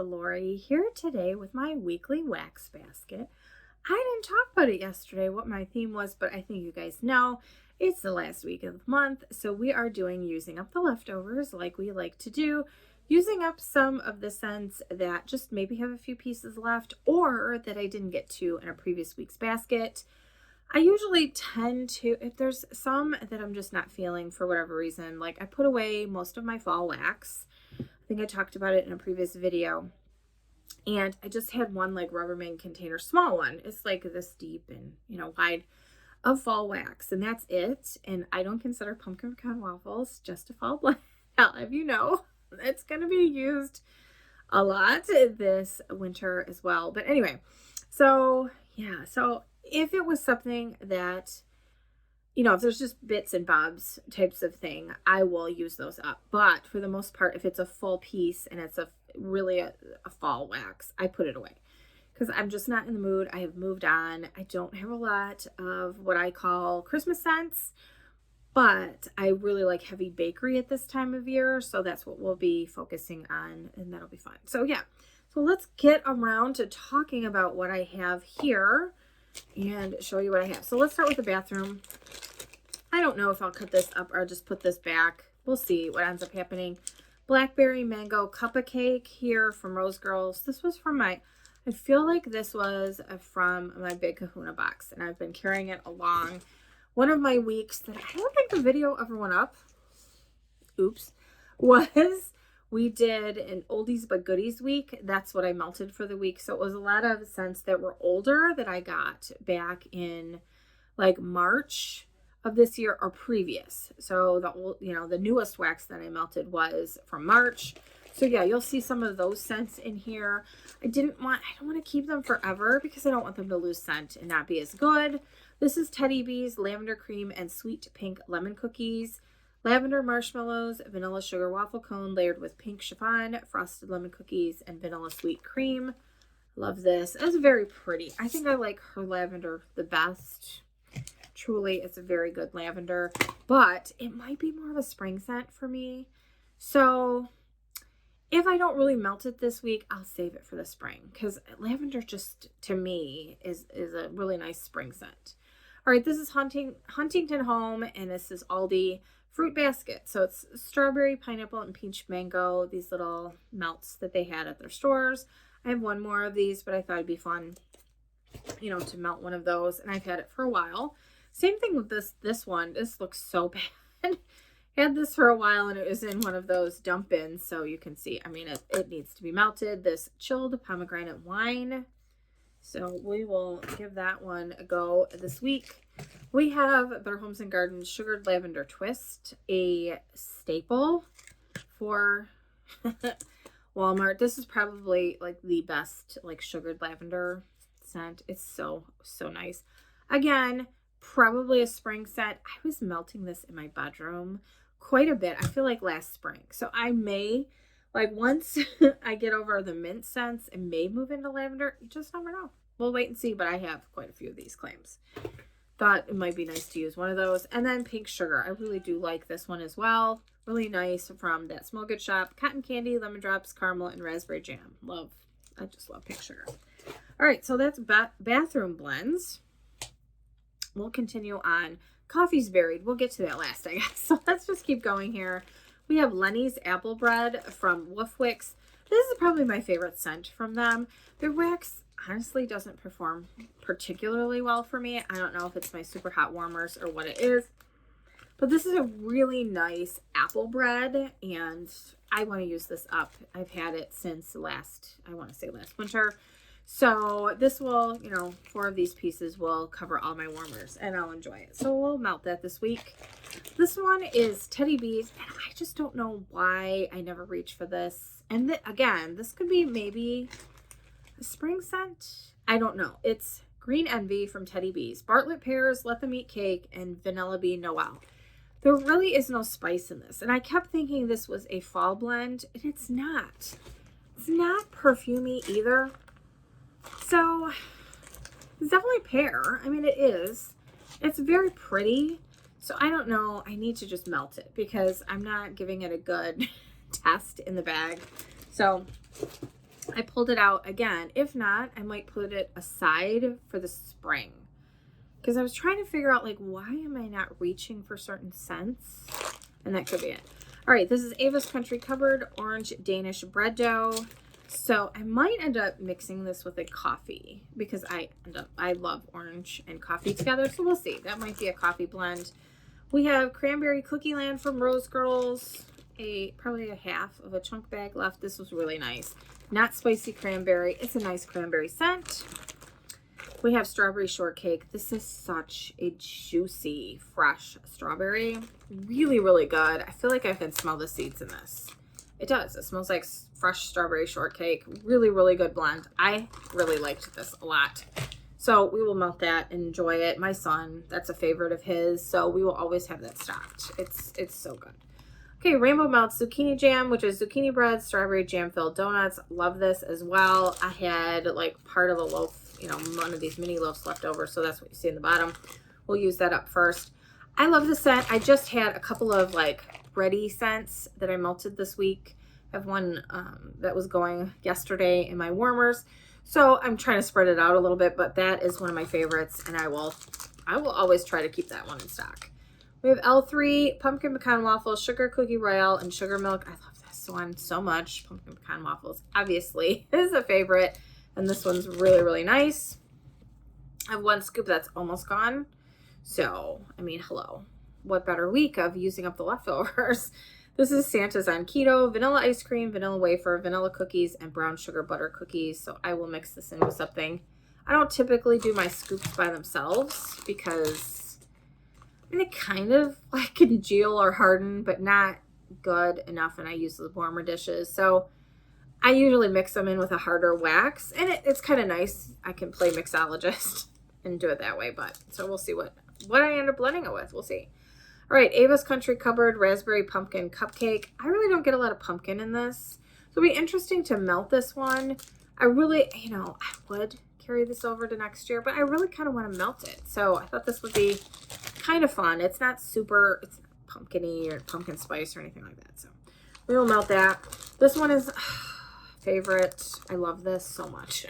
Lori here today with my weekly wax basket. I didn't talk about it yesterday, what my theme was, but I think you guys know it's the last week of the month. So we are doing using up the leftovers like we like to do, using up some of the scents that just maybe have a few pieces left or that I didn't get to in a previous week's basket. I usually tend to, if there's some that I'm just not feeling for whatever reason, like I put away most of my fall wax. I think I talked about it in a previous video. And I just had one like Rubbermaid container, small one. It's like this deep and, wide of fall wax. And that's it. And I don't consider pumpkin pecan waffles just a fall blend. I'll have you know, it's going to be used a lot this winter as well. But anyway, so yeah, so if it was something that, if there's just bits and bobs types of thing, I will use those up. But for the most part, if it's a full piece and it's really a fall wax, I put it away because I'm just not in the mood. I have moved on. I don't have a lot of what I call Christmas scents, but I really like heavy bakery at this time of year. So that's what we'll be focusing on, and that'll be fun. So yeah, so let's get around to talking about what I have here and show you what I have. So let's start with the bathroom. I don't know if I'll cut this up or just put this back. We'll see what ends up happening. Blackberry mango cup of cake here from Rose Girls. This was from I feel like this was from my Big Kahuna box, and I've been carrying it along. One of my weeks that I don't think the video ever went up, was we did an oldies but goodies week. That's what I melted for the week. So it was a lot of scents that were older that I got back in like March of this year or previous. So the newest wax that I melted was from March. So yeah, you'll see some of those scents in here. I don't want to keep them forever because I don't want them to lose scent and not be as good. This is Teddy Bees, lavender cream and sweet pink lemon cookies, lavender marshmallows, vanilla sugar waffle cone layered with pink chiffon, frosted lemon cookies, and vanilla sweet cream. Love this. It's very pretty. I think I like her lavender the best. Truly, it's a very good lavender, but it might be more of a spring scent for me. So if I don't really melt it this week, I'll save it for the spring because lavender just, to me, is a really nice spring scent. All right, this is Huntington Home, and this is Aldi fruit basket. So it's strawberry, pineapple, and peach mango, these little melts that they had at their stores. I have one more of these, but I thought it'd be fun, to melt one of those, and I've had it for a while. Same thing with this one. This looks so bad. Had this for a while and it was in one of those dump bins, so you can see, it needs to be melted. This chilled pomegranate wine. So we will give that one a go this week. We have Better Homes and Gardens Sugared Lavender Twist, a staple for Walmart. This is probably like the best like sugared lavender scent. It's so nice. Again, probably a spring scent. I was melting this in my bedroom quite a bit. I feel like last spring. So I may, like once I get over the mint scents, and may move into lavender. You just never know. We'll wait and see, but I have quite a few of these claims. Thought it might be nice to use one of those. And then pink sugar. I really do like this one as well. Really nice from that Smell Good shop. Cotton candy, lemon drops, caramel, and raspberry jam. I just love pink sugar. All right, so that's bathroom blends. We'll continue on. Coffee's buried. We'll get to that last, I guess. So let's just keep going here. We have Lenny's Apple Bread from Woofwix. This is probably my favorite scent from them. Their wax honestly doesn't perform particularly well for me. I don't know if it's my super hot warmers or what it is. But this is a really nice apple bread, and I want to use this up. I've had it since last winter. So this will, 4 of these pieces will cover all my warmers, and I'll enjoy it. So we'll melt that this week. This one is Teddy Bees, and I just don't know why I never reach for this. And again, this could be maybe a spring scent. I don't know. It's Green Envy from Teddy Bees, Bartlett pears, Let Them Eat cake, and Vanilla Bean Noel. There really is no spice in this, and I kept thinking this was a fall blend, and it's not. It's not perfumey either. So it's definitely pear. It is. It's very pretty. So I don't know. I need to just melt it because I'm not giving it a good test in the bag. So I pulled it out again. If not, I might put it aside for the spring. Because I was trying to figure out, like, why am I not reaching for certain scents? And that could be it. All right, this is Ava's Country Covered Orange Danish Bread Dough. So I might end up mixing this with a coffee because I love orange and coffee together. So we'll see. That might be a coffee blend. We have Cranberry Cookie Land from Rose Girls. Probably a half of a chunk bag left. This was really nice. Not spicy cranberry. It's a nice cranberry scent. We have Strawberry Shortcake. This is such a juicy, fresh strawberry. Really, really good. I feel like I can smell the seeds in this. It does. It smells like fresh strawberry shortcake. Really, really good blend. I really liked this a lot. So we will melt that and enjoy it. My son, that's a favorite of his. So we will always have that stocked. It's so good. Okay, Rainbow Melt Zucchini Jam, which is zucchini bread, strawberry jam-filled donuts. Love this as well. I had like part of a loaf, you know, one of these mini loaves left over. So that's what you see in the bottom. We'll use that up first. I love the scent. I just had a couple of like bready scents that I melted this week. I have one that was going yesterday in my warmers. So I'm trying to spread it out a little bit, but that is one of my favorites. And I will always try to keep that one in stock. We have L3, Pumpkin Pecan Waffles, Sugar Cookie Royale, and Sugar Milk. I love this one so much. Pumpkin Pecan Waffles, obviously, is a favorite. And this one's really, really nice. I have one scoop that's almost gone. So, I mean, hello. What better week of using up the leftovers? This is Santa's on Keto, vanilla ice cream, vanilla wafer, vanilla cookies, and brown sugar butter cookies. So I will mix this in with something. I don't typically do my scoops by themselves because they kind of like congeal or harden, but not good enough. And I use the warmer dishes. So I usually mix them in with a harder wax. And it's kind of nice. I can play mixologist and do it that way. But so we'll see what I end up blending it with. We'll see. All right, Ava's Country Cupboard Raspberry Pumpkin Cupcake. I really don't get a lot of pumpkin in this. So it'll be interesting to melt this one. I really, you know, I would carry this over to next year, but I really kind of want to melt it. So I thought this would be kind of fun. It's not pumpkin-y or pumpkin spice or anything like that. So we will melt that. This one is favorite. I love this so much.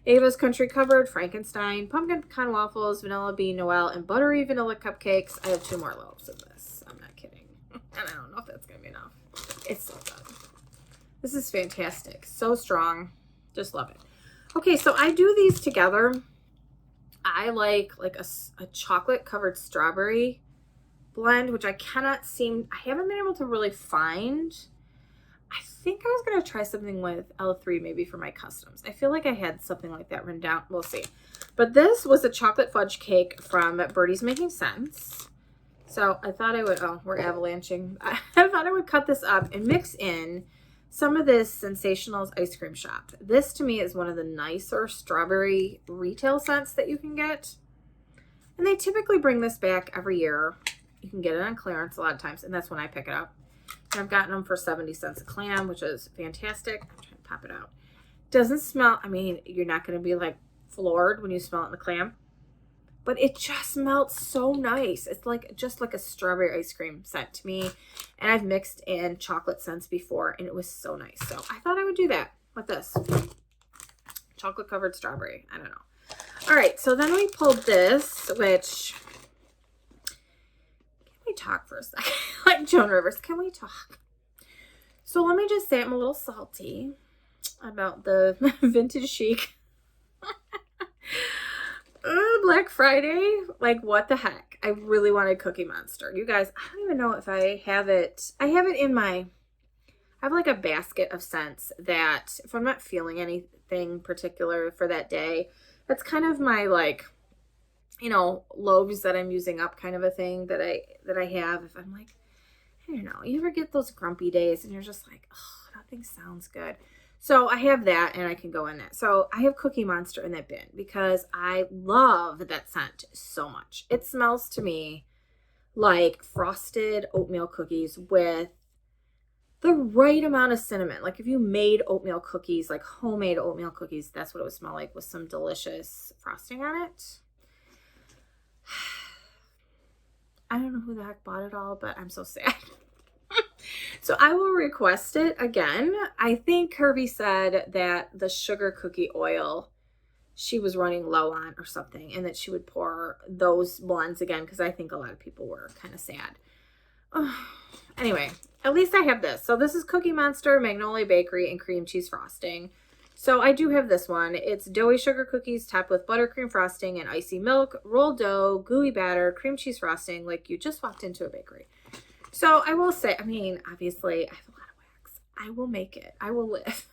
Ava's Country Cupboard Frankenstein, Pumpkin Pecan Waffles, Vanilla Bean Noel, and Buttery Vanilla Cupcakes. I have 2 more loaves of this. I'm not kidding. And I don't know if that's going to be enough. It's so good. This is fantastic. So strong. Just love it. Okay, so I do these together. I like a chocolate covered strawberry blend, which I haven't been able to really find. I think I was going to try something with L3 maybe for my customs. I feel like I had something like that written down. We'll see. But this was a chocolate fudge cake from Birdie's Making Sense. So I thought I would, we're avalanching. I thought I would cut this up and mix in some of this Sensationals Ice Cream Shop. This to me is one of the nicer strawberry retail scents that you can get. And they typically bring this back every year. You can get it on clearance a lot of times, and that's when I pick it up. And I've gotten them for 70 cents a clam, which is fantastic. I'm trying to pop it out. Doesn't smell, I mean, you're not going to be like floored when you smell it in the clam. But it just melts so nice. It's like just like a strawberry ice cream scent to me. And I've mixed in chocolate scents before, and it was so nice. So I thought I would do that with this. Chocolate covered strawberry. I don't know. All right, so then we pulled this, which... Can we talk for a second? Like Joan Rivers, can we talk? So let me just say I'm a little salty about the Vintage Chic Black Friday. Like, what the heck? I really wanted Cookie Monster. You guys, I don't even know if I have it. I have it in I have like a basket of scents that if I'm not feeling anything particular for that day, that's kind of my like, you know, loaves that I'm using up kind of a thing that I have. If I'm like, I don't know, you ever get those grumpy days and you're just like, oh, nothing sounds good. So I have that and I can go in that. So I have Cookie Monster in that bin because I love that scent so much. It smells to me like frosted oatmeal cookies with the right amount of cinnamon. Like if you made oatmeal cookies, like homemade oatmeal cookies, that's what it would smell like with some delicious frosting on it. I don't know who the heck bought it all, but I'm so sad. So I will request it again. I think Kirby said that the sugar cookie oil she was running low on or something, and that she would pour those blends again because I think a lot of people were kind of sad. Anyway, at least I have this. So this is Cookie Monster, Magnolia Bakery, and cream cheese frosting. So I do have this one. It's doughy sugar cookies topped with buttercream frosting and icy milk, rolled dough, gooey batter, cream cheese frosting, like you just walked into a bakery. So I will say, I mean, obviously I have a lot of wax. I will make it. I will live.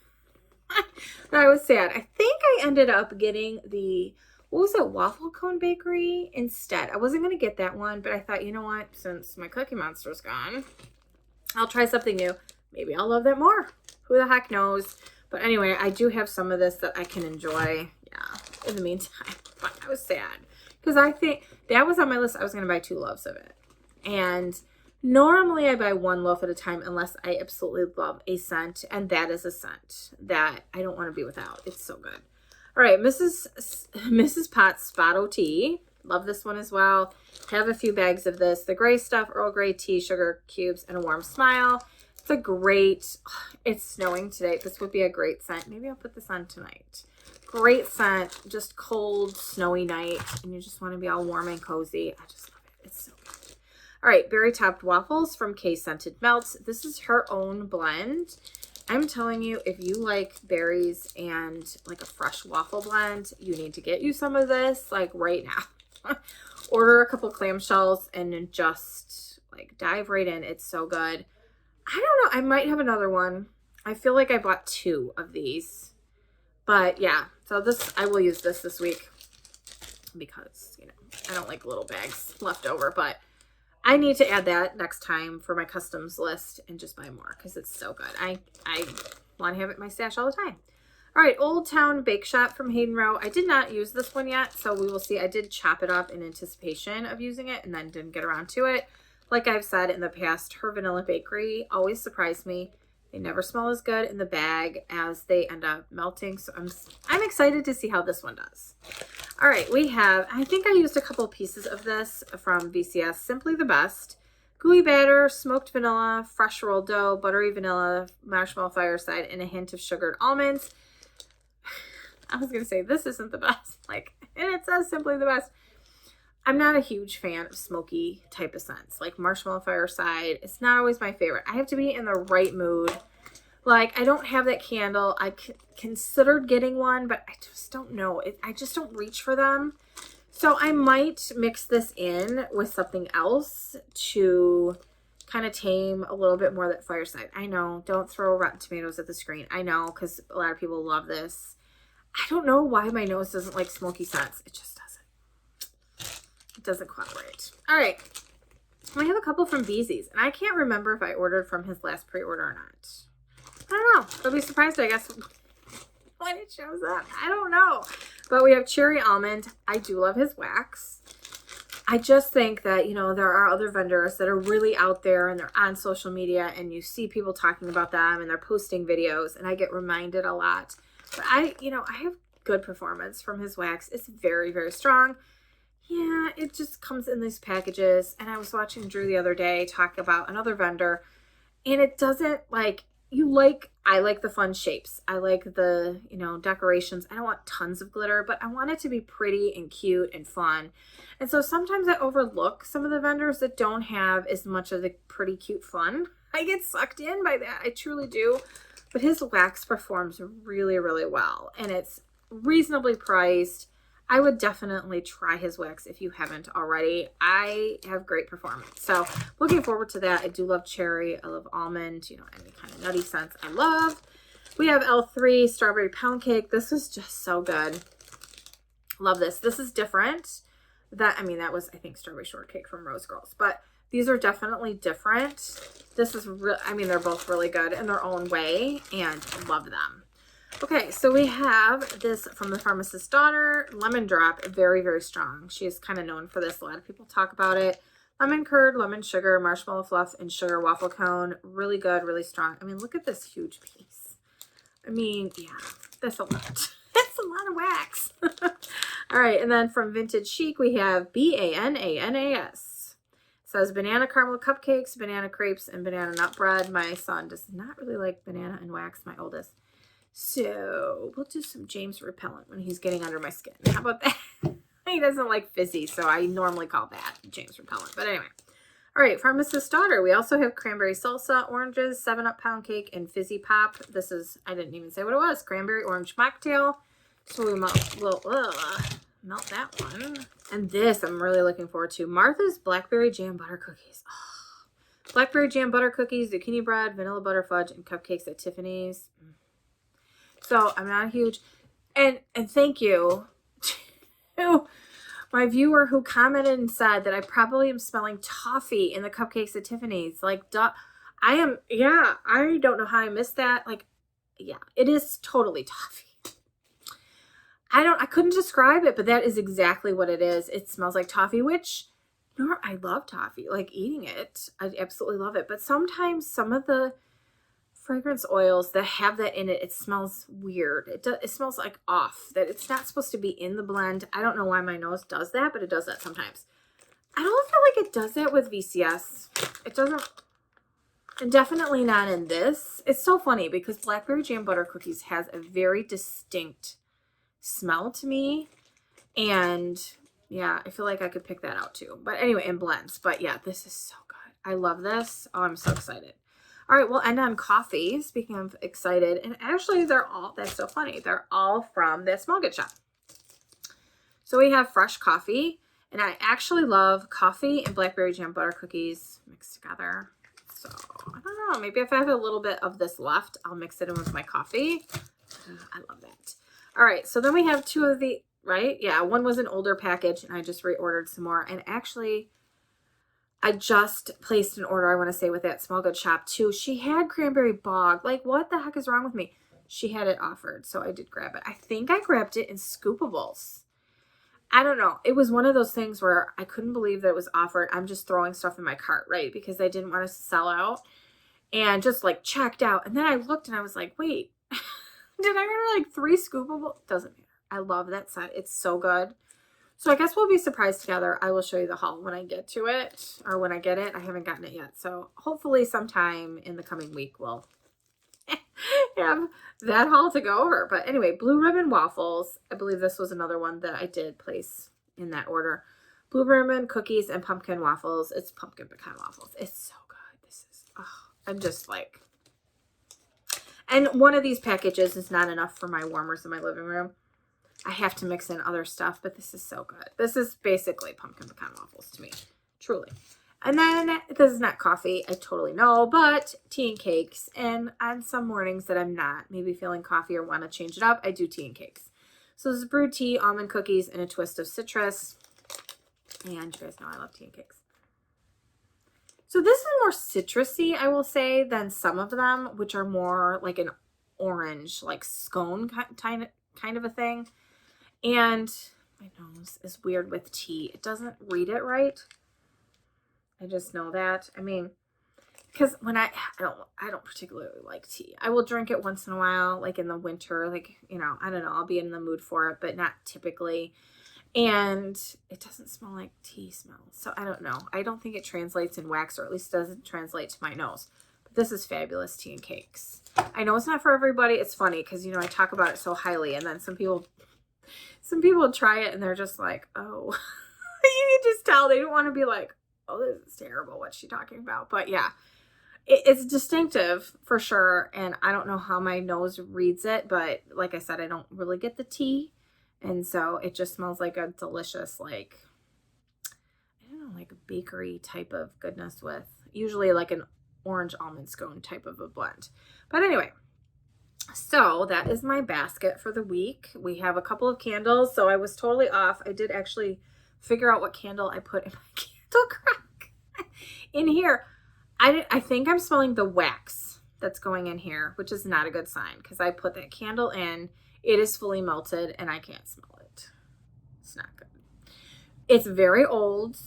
But I was sad. I think I ended up getting the, what was it, Waffle Cone Bakery instead. I wasn't going to get that one, but I thought, you know what, since my Cookie Monster's gone, I'll try something new. Maybe I'll love that more. Who the heck knows? But anyway, I do have some of this that I can enjoy, yeah, in the meantime. But I was sad because I think that was on my list. I was going to buy 2 loaves of it. And normally I buy 1 loaf at a time unless I absolutely love a scent. And that is a scent that I don't want to be without. It's so good. All right, Mrs. Potts Spotto Tea. Love this one as well. Have a few bags of this. The gray stuff, Earl Grey tea, sugar cubes, and a warm smile. It's a great, it's snowing today. This would be a great scent. Maybe I'll put this on tonight. Great scent, just cold, snowy night, and you just want to be all warm and cozy. I just love it. It's so good. All right, berry topped waffles from Kay Scented Melts. This is her own blend. I'm telling you, if you like berries and like a fresh waffle blend, you need to get you some of this like right now. Order a couple clamshells and then just like dive right in. It's so good. I don't know. I might have another one. I feel like I bought 2 of these. But yeah, so this, I will use this week because, you know, I don't like little bags left over. But I need to add that next time for my customs list and just buy more because it's so good. I want to have it in my stash all the time. All right, Old Town Bake Shop from Hayden Row. I did not use this one yet, so we will see. I did chop it up in anticipation of using it and then didn't get around to it. Like I've said in the past, her vanilla bakery always surprised me. They never smell as good in the bag as they end up melting. So I'm excited to see how this one does. All right, we have, I think I used a couple pieces of this from VCS. Simply the Best. Gooey batter, smoked vanilla, fresh rolled dough, buttery vanilla, marshmallow fireside, and a hint of sugared almonds. I was going to say, this isn't the best. Like, and it says Simply the Best. I'm not a huge fan of smoky type of scents. Like marshmallow fireside, it's not always my favorite. I have to be in the right mood. Like, I don't have that candle. I considered getting one, but I just don't know. I just don't reach for them. So I might mix this in with something else to kind of tame a little bit more of that fireside. I know, don't throw Rotten Tomatoes at the screen. I know, because a lot of people love this. I don't know why my nose doesn't like smoky scents. It just doesn't. It doesn't cooperate. All right. I have a couple from Beezy's, and I can't remember if I ordered from his last pre-order or not. I don't know. I'll be surprised, I guess, when it shows up. I don't know. But we have Cherry Almond. I do love his wax. I just think that, you know, there are other vendors that are really out there and they're on social media and you see people talking about them and they're posting videos and I get reminded a lot. But I have good performance from his wax. It's very, very strong. Yeah, it just comes in these packages. And I was watching Drew the other day talk about another vendor and it doesn't I like the fun shapes. I like the, decorations. I don't want tons of glitter, but I want it to be pretty and cute and fun. And so sometimes I overlook some of the vendors that don't have as much of the pretty cute fun. I get sucked in by that. I truly do. But his wax performs really, really well. And it's reasonably priced. I would definitely try his wax if you haven't already. I have great performance. So looking forward to that. I do love cherry. I love almond, any kind of nutty scents I love. We have L3 Strawberry Pound Cake. This was just so good. Love this. This is different. That was, I think, Strawberry Shortcake from Rose Girls. But these are definitely different. This is real. They're both really good in their own way and love them. Okay, so we have this from the Pharmacist's Daughter, Lemon Drop, very, very strong. She is kind of known for this. A lot of people talk about it. Lemon curd, lemon sugar, marshmallow fluff, and sugar waffle cone. Really good, really strong. Look at this huge piece. Yeah, that's a lot. That's a lot of wax. All right, and then from Vintage Chic, we have BANANAS. says banana caramel cupcakes, banana crepes, and banana nut bread. My son does not really like banana and wax, my oldest. So we'll do some James repellent when he's getting under my skin. How about that? He doesn't like fizzy, so I normally call that James repellent. But anyway. All right, Pharmacist's Daughter. We also have cranberry salsa, oranges, 7-Up pound cake, and fizzy pop. This is, I didn't even say what it was, cranberry orange mocktail. So we we'll melt that one. And this I'm really looking forward to. Martha's Blackberry Jam Butter Cookies. Oh, Blackberry Jam Butter Cookies, zucchini bread, vanilla butter fudge, and cupcakes at Tiffany's. So I'm not a huge, and thank you to my viewer who commented and said that I probably am smelling toffee in the cupcakes at Tiffany's. Like, duh, I am, yeah, I don't know how I missed that. Like, yeah, it is totally toffee. I couldn't describe it, but that is exactly what it is. It smells like toffee, which, I love toffee, like eating it. I absolutely love it. But sometimes some of the fragrance oils that have that in it, it smells weird. It smells like off, that it's not supposed to be in the blend. I don't know why my nose does that, but it does that sometimes. I don't feel like it does that with VCS. It doesn't, and definitely not in this. It's so funny because Blackberry Jam Butter Cookies has a very distinct smell to me, and yeah, I feel like I could pick that out too. But anyway, in blends. But yeah, this is so good. I love this. Oh, I'm so excited. All right, we'll end on coffee. Speaking of excited, and actually they're all, that's so funny, they're all from that Small Good Shop. So we have fresh coffee, and I actually love coffee and Blackberry Jam Butter Cookies mixed together. So I don't know, maybe if I have a little bit of this left, I'll mix it in with my coffee. I love that. All right, so then we have two of the, right? Yeah, one was an older package, and I just reordered some more. And actually, I just placed an order, I want to say, with that Small Good Shop too. She had cranberry bog. Like, what the heck is wrong with me? She had it offered, so I did grab it. I think I grabbed it in scoopables. I don't know. It was one of those things where I couldn't believe that it was offered. I'm just throwing stuff in my cart, right? Because I didn't want us to sell out, and just like checked out. And then I looked and I was like, wait, did I order like 3 scoopables? Doesn't matter. I love that set. It's so good. So I guess we'll be surprised together. I will show you the haul when I get to it, or when I get it. I haven't gotten it yet. So hopefully sometime in the coming week we'll have that haul to go over. But anyway, Blue Ribbon waffles. I believe this was another one that I did place in that order. Blue Ribbon cookies and pumpkin waffles. It's pumpkin pecan waffles. It's so good. This is, oh, I'm just like, and one of these packages is not enough for my warmers in my living room. I have to mix in other stuff, but this is so good. This is basically pumpkin pecan waffles to me, truly. And then this is not coffee, I totally know, but tea and cakes. And on some mornings that I'm not maybe feeling coffee or want to change it up, I do tea and cakes. So this is brewed tea, almond cookies, and a twist of citrus. And you guys know I love tea and cakes. So this is more citrusy, I will say, than some of them, which are more like an orange, like scone kind of a thing. And my nose is weird with tea. It doesn't read it right. I just know that. I mean, because when I don't particularly like tea. I will drink it once in a while, like in the winter, like, I don't know, I'll be in the mood for it, but not typically. And it doesn't smell like tea smells. So I don't know. I don't think it translates in wax, or at least doesn't translate to my nose. But this is fabulous tea and cakes. I know it's not for everybody. It's funny because, I talk about it so highly, and then some people try it and they're just like, oh, you can just tell they don't want to be like, oh, this is terrible. What's she talking about? But yeah, it's distinctive for sure. And I don't know how my nose reads it, but like I said, I don't really get the tea. And so it just smells like a delicious, like, I don't know, like a bakery type of goodness with usually like an orange almond scone type of a blend. But anyway, so that is my basket for the week. We have a couple of candles. So I was totally off. I did actually figure out what candle I put in my candle crack in here. I think I'm smelling the wax that's going in here, which is not a good sign because I put that candle in. It is fully melted and I can't smell it. It's not good. It's very old.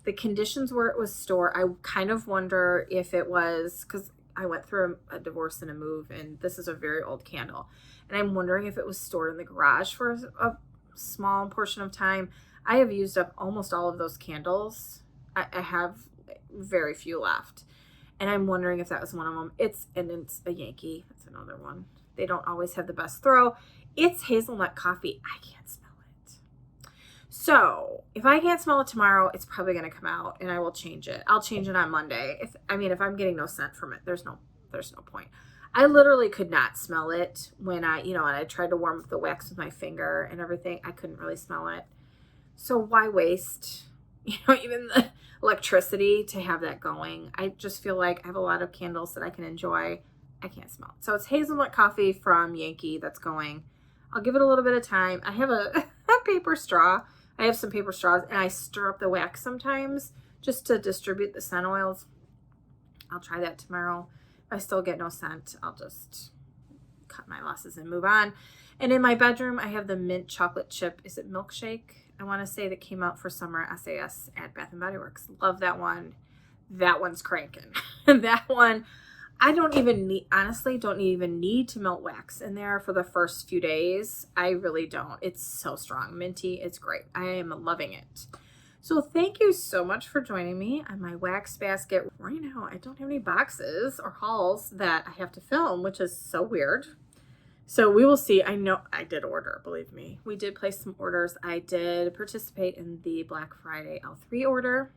The conditions where it was stored, I kind of wonder if it was, because I went through a divorce and a move, and this is a very old candle. And I'm wondering if it was stored in the garage for a small portion of time. I have used up almost all of those candles. I have very few left. And I'm wondering if that was one of them. It's a Yankee. That's another one. They don't always have the best throw. It's hazelnut coffee. I can't smell it. So if I can't smell it tomorrow, it's probably going to come out and I will change it. I'll change it on Monday. If I'm getting no scent from it, there's no point. I literally could not smell it when I tried to warm up the wax with my finger and everything. I couldn't really smell it. So why waste, even the electricity to have that going? I just feel like I have a lot of candles that I can enjoy. I can't smell it. So it's hazelnut coffee from Yankee that's going. I'll give it a little bit of time. I have a paper straw. I have some paper straws and I stir up the wax sometimes just to distribute the scent oils. I'll try that tomorrow. If I still get no scent, I'll just cut my losses and move on. And in my bedroom, I have the mint chocolate chip. Is it milkshake? I want to say that came out for summer SAS at Bath & Body Works. Love that one. That one's cranking. That one, I don't even need to melt wax in there for the first few days. I really don't. It's so strong. Minty. It's great. I am loving it. So thank you so much for joining me on my wax basket. Right now, I don't have any boxes or hauls that I have to film, which is so weird. So we will see. I know I did order, believe me. We did place some orders. I did participate in the Black Friday L3 order.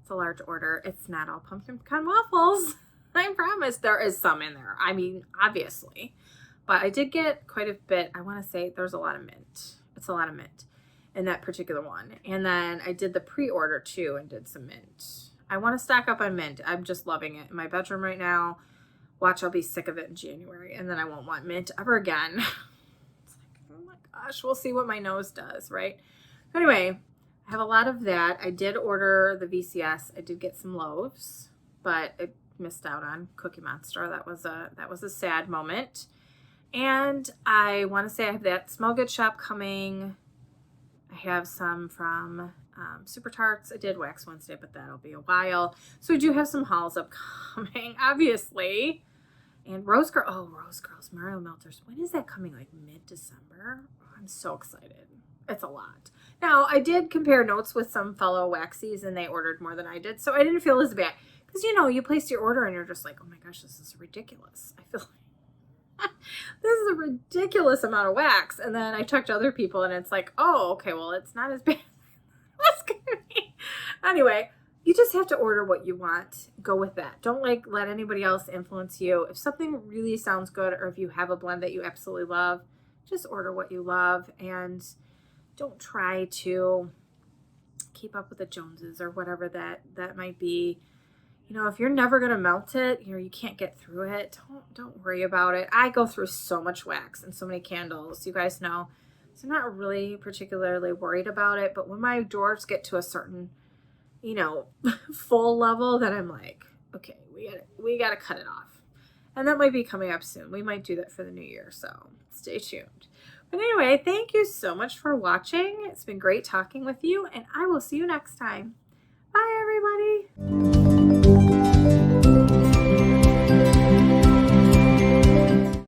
It's a large order. It's not all pumpkin pecan waffles. I promise there is some in there. Obviously. But I did get quite a bit. I want to say there's a lot of mint. It's a lot of mint in that particular one. And then I did the pre-order too and did some mint. I want to stock up on mint. I'm just loving it in my bedroom right now. Watch, I'll be sick of it in January and then I won't want mint ever again. It's like, oh my gosh, we'll see what my nose does, right? Anyway, I have a lot of that. I did order the VCS. I did get some loaves, but I missed out on Cookie Monster. That was a sad moment. And I want to say I have that Smell Good shop coming. I have some from Super Tarts. I did Wax Wednesday, but that'll be a while. So we do have some hauls upcoming, obviously. And Rose Girls Mario Melters. When is that coming? Like mid-December? Oh, I'm so excited. It's a lot. Now, I did compare notes with some fellow waxies, and they ordered more than I did, so I didn't feel as bad. Because, you placed your order, and you're just like, oh my gosh, this is ridiculous. I feel like this is a ridiculous amount of wax. And then I talked to other people, and it's like, oh, okay, well, it's not as bad. That's gonna be. Anyway, you just have to order what you want. Go with that. Don't let anybody else influence you. If something really sounds good, or if you have a blend that you absolutely love, just order what you love and don't try to keep up with the Joneses or whatever that might be. If you're never gonna melt it, you can't get through it. Don't worry about it. I go through so much wax and so many candles. You guys know. So I'm not really particularly worried about it, but when my drawers get to a certain, full level, then I'm like, okay, we gotta cut it off. And that might be coming up soon. We might do that for the new year, so stay tuned. But anyway, thank you so much for watching. It's been great talking with you, and I will see you next time. Bye, everybody.